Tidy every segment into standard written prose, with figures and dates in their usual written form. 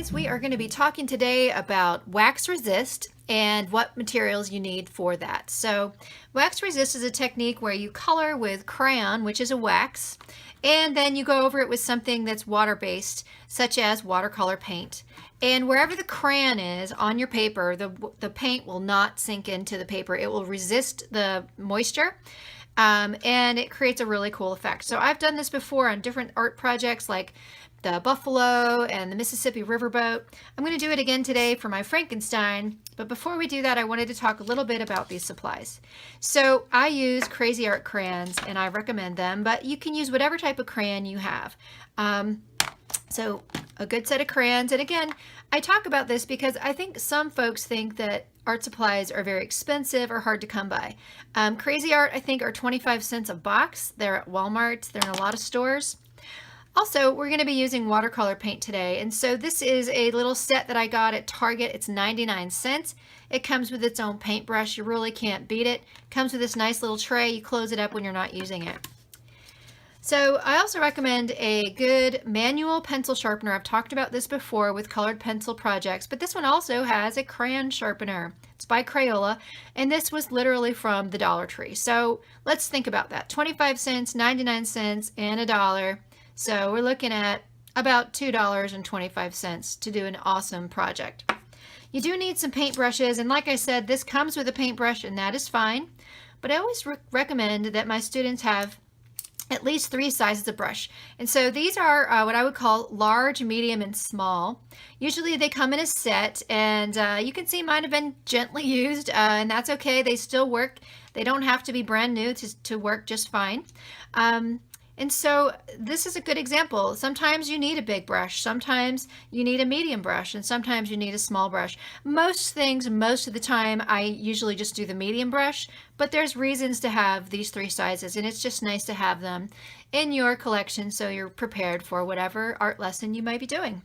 guys, we are going to be talking today about wax resist and what materials you need for that. So wax resist is a technique where you color with crayon, which is a wax, and then you go over it with something that's water-based, such as watercolor paint. And wherever the crayon is on your paper, the paint will not sink into the paper. It will resist the moisture. And it creates a really cool effect. So I've done this before on different art projects like the Buffalo and the Mississippi Riverboat. I'm going to do it again today for my Frankenstein, but before we do that, I wanted to talk a little bit about these supplies. So I use Crazy Art crayons and I recommend them, but you can use whatever type of crayon you have. So a good set of crayons, and again, I talk about this because I think some folks think that art supplies are very expensive or hard to come by. Crazy Art, I think, are 25 cents a box. They're at Walmart. They're in a lot of stores. Also, we're going to be using watercolor paint today, and so this is a little set that I got at Target. It's 99 cents. It comes with its own paintbrush. You really can't beat it. It comes with this nice little tray. You close it up when you're not using it. So I also recommend a good manual pencil sharpener. I've talked about this before with colored pencil projects, but this one also has a crayon sharpener. It's by Crayola, and this was literally from the Dollar Tree. So let's think about that. 25 cents, 99 cents, and $1. So we're looking at about $2.25 to do an awesome project. You do need some paintbrushes, and like I said, this comes with a paintbrush, and that is fine. But I always recommend that my students have at least 3 sizes of brush. And so these are what I would call large, medium, and small. Usually they come in a set, and you can see mine have been gently used, and that's okay. They still work. They don't have to be brand new to work just fine. And so this is a good example. Sometimes you need a big brush, sometimes you need a medium brush, and sometimes you need a small brush. Most things, most of the time, I usually just do the medium brush, but there's reasons to have these 3 sizes, and it's just nice to have them in your collection so you're prepared for whatever art lesson you might be doing.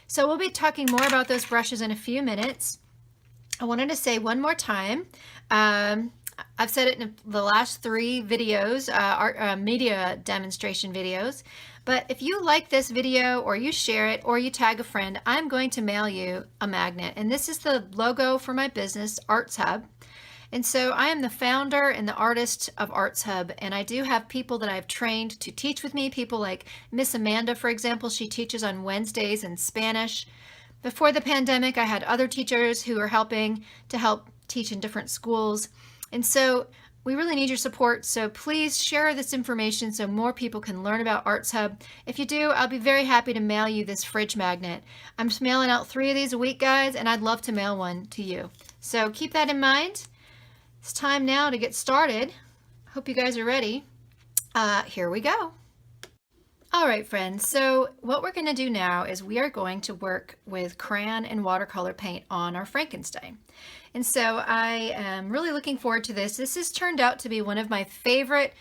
So we'll be talking more about those brushes in a few minutes. I wanted to say one more time, I've said it in the last 3 videos, media demonstration videos, but if you like this video or you share it or you tag a friend, I'm going to mail you a magnet. And this is the logo for my business, Arts Hub. And so I am the founder and the artist of Arts Hub, and I do have people that I've trained to teach with me, people like Miss Amanda, for example. She teaches on Wednesdays in Spanish. Before the pandemic, I had other teachers who are helping to help teach in different schools. And so we really need your support, so please share this information so more people can learn about Arts Hub. If you do, I'll be very happy to mail you this fridge magnet. I'm just mailing out 3 of these a week, guys, and I'd love to mail one to you. So keep that in mind. It's time now to get started. Hope you guys are ready. Here we go. All right, friends, so what we're going to do now is we are going to work with crayon and watercolor paint on our Frankenstein. And so I am really looking forward to this. This has turned out to be one of my favorite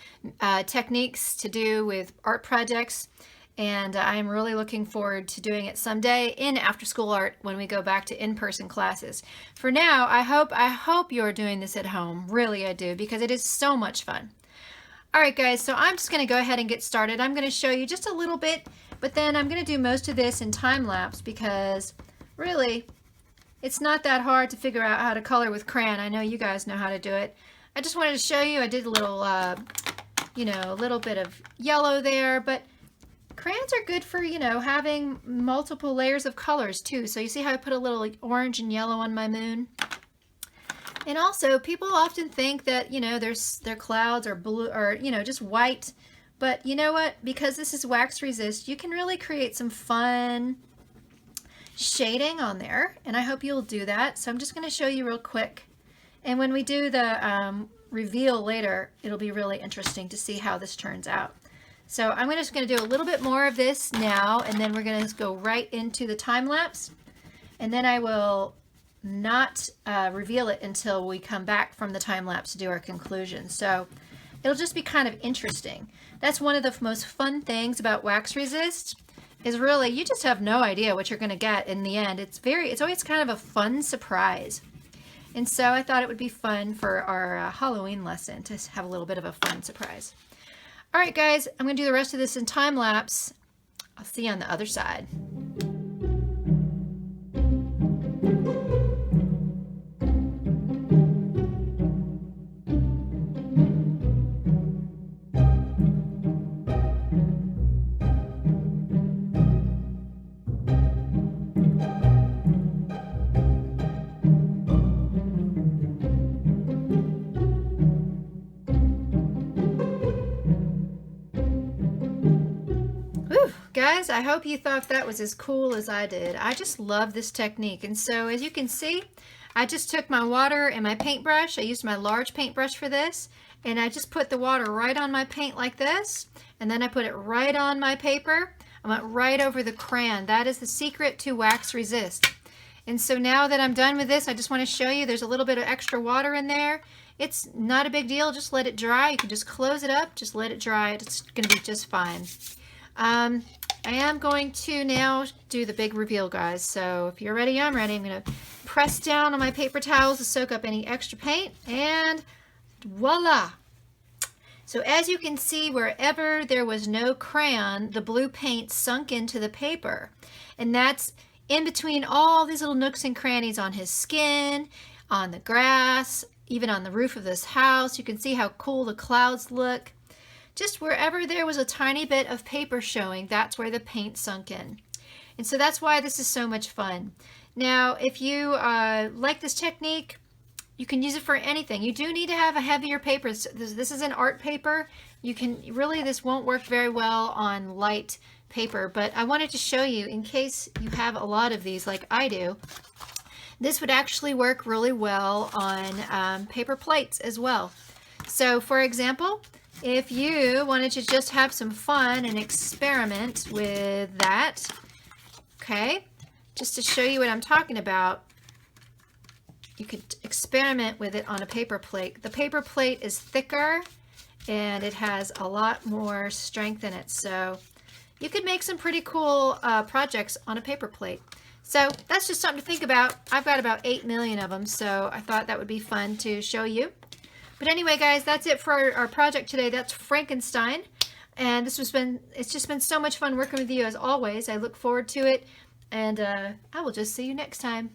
techniques to do with art projects, and I'm really looking forward to doing it someday in after-school art when we go back to in-person classes. For now, I hope you're doing this at home. Really, I do, because it is so much fun. All right, guys, so I'm just going to go ahead and get started. I'm going to show you just a little bit, but then I'm going to do most of this in time-lapse because really, it's not that hard to figure out how to color with crayon. I know you guys know how to do it. I just wanted to show you. I did a little, a little bit of yellow there, but crayons are good for, having multiple layers of colors too. So you see how I put a little orange and yellow on my moon? And also, people often think that, their clouds are blue or, just white. But you know what? Because this is wax resist, you can really create some fun shading on there. And I hope you'll do that. So I'm just going to show you real quick. And when we do the reveal later, it'll be really interesting to see how this turns out. So I'm just going to do a little bit more of this now, and then we're going to go right into the time lapse. And then I will not reveal it until we come back from the time lapse to do our conclusion. So it'll just be kind of interesting. That's one of the most fun things about wax resist is really you just have no idea what you're going to get in the end. It's always kind of a fun surprise. And so I thought it would be fun for our Halloween lesson to have a little bit of a fun surprise. All right, guys, I'm going to do the rest of this in time lapse. I'll see you on the other side. Guys, I hope you thought that was as cool as I did. I just love this technique. And so as you can see, I just took my water and my paintbrush. I used my large paintbrush for this. And I just put the water right on my paint like this. And then I put it right on my paper. I went right over the crayon. That is the secret to wax resist. And so now that I'm done with this, I just want to show you there's a little bit of extra water in there. It's not a big deal. Just let it dry. You can just close it up. Just let it dry. It's going to be just fine. I am going to now do the big reveal, guys. So if you're ready, I'm ready. I'm going to press down on my paper towels to soak up any extra paint, and voila! So as you can see, wherever there was no crayon, the blue paint sunk into the paper. And that's in between all these little nooks and crannies on his skin, on the grass, even on the roof of this house. You can see how cool the clouds look. Just wherever there was a tiny bit of paper showing, that's where the paint sunk in. And so that's why this is so much fun. Now, if you like this technique, you can use it for anything. You do need to have a heavier paper. This is an art paper. You can really, this won't work very well on light paper, but I wanted to show you in case you have a lot of these like I do. This would actually work really well on paper plates as well. So for example, if you wanted to just have some fun and experiment with that, okay, just to show you what I'm talking about, you could experiment with it on a paper plate. The paper plate is thicker and it has a lot more strength in it, so you could make some pretty cool projects on a paper plate. So that's just something to think about. I've got about 8 million of them, so I thought that would be fun to show you. But anyway, guys, that's it for our project today. That's Frankenstein. And it's just been so much fun working with you as always. I look forward to it. And I will just see you next time.